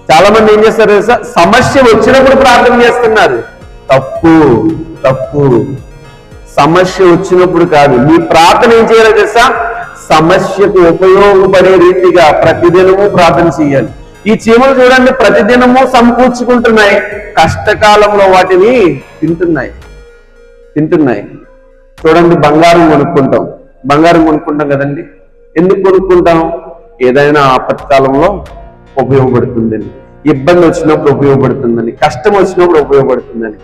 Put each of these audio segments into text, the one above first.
చాలా మంది ఏం చేస్తారు తెలుసా, సమస్య వచ్చినప్పుడు ప్రార్థన చేస్తున్నారు. తప్పు తప్పు. సమస్య వచ్చినప్పుడు కాదు. నీ ప్రార్థన ఏం చేయాలో తెలుసా, సమస్యకు ఉపయోగపడే రీతిగా ప్రతిదినము ప్రార్థన చేయాలి. ఈ చీమలు చూడండి, ప్రతిదినము సమకూర్చుకుంటున్నాయి, కష్టకాలంలో వాటిని తింటున్నాయి. చూడండి, బంగారం కొనుక్కుంటాం కదండి. ఎందుకు కొనుక్కుంటాం? ఏదైనా ఆపత్కాలంలో ఉపయోగపడుతుందని, ఇబ్బంది వచ్చినప్పుడు ఉపయోగపడుతుందని, కష్టం వచ్చినప్పుడు ఉపయోగపడుతుందని.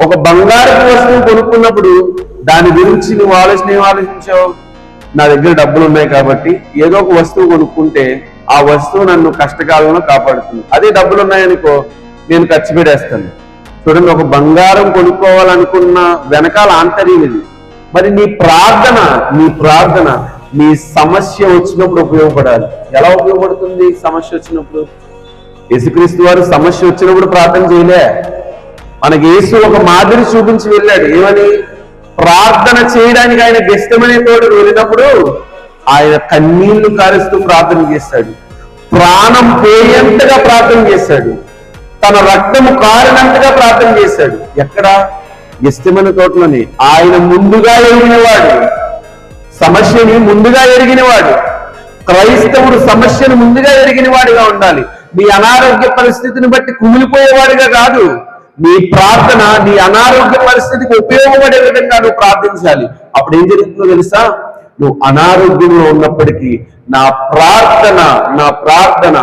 ఒక బంగారపు వస్తువు కొనుక్కున్నప్పుడు దాని గురించి నువ్వు ఆలోచించావు, నా దగ్గర డబ్బులు ఉన్నాయి కాబట్టి ఏదో ఒక వస్తువు కొనుక్కుంటే ఆ వస్తువు నన్ను కష్టకాలంలో కాపాడుతుంది. అదే డబ్బులు ఉన్నాయనుకో, నేను ఖర్చు పెట్టేస్తాను. చూడండి, ఒక బంగారం కొనుక్కోవాలనుకున్న వెనకాల ఆంతర్యం ఇది. మరి నీ ప్రార్థన నీ సమస్య వచ్చినప్పుడు ఉపయోగపడాలి. ఎలా ఉపయోగపడుతుంది సమస్య వచ్చినప్పుడు? యేసుక్రీస్తు వారు సమస్య వచ్చినప్పుడు ప్రార్థన చేయలే. మనకి యేసు ఒక మాదిరి చూపించి వెళ్ళాడు. ఏమని? ప్రార్థన చేయడానికి ఆయన గెస్తమనే తోటకు వెళ్ళినప్పుడు ఆయన కన్నీళ్లు కారుస్తూ ప్రార్థన చేశాడు. ప్రాణం పోయేంతగా ప్రార్థన చేశాడు. తన రక్తము కారినంతగా ప్రార్థన చేశాడు. ఎక్కడ? గెస్తమనే తోటలోని. ఆయన ముందుగా ఎరిగినవాడు, సమస్యని ముందుగా ఎరిగినవాడు. క్రైస్తవుడు సమస్యను ముందుగా ఎరిగిన వాడిగా ఉండాలి. నీ అనారోగ్య పరిస్థితిని బట్టి కుమిలిపోయేవాడిగా కాదు. నీ ప్రార్థన నీ అనారోగ్య పరిస్థితికి ఉపయోగపడే విధంగా నువ్వు ప్రార్థించాలి. అప్పుడు ఏం జరుగుతుందో తెలుసా? నువ్వు అనారోగ్యంలో ఉన్నప్పటికీ నా ప్రార్థన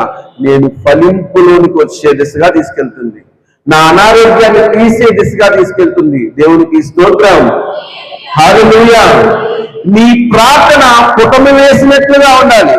నేను ఫలింపులోనికి వచ్చే దిశగా తీసుకెళ్తుంది. నా అనారోగ్యాన్ని తీసే దిశగా తీసుకెళ్తుంది. దేవునికి స్తోత్రం, హల్లెలూయా. నీ ప్రార్థన పుటమి వేసినట్లుగా ఉండాలి.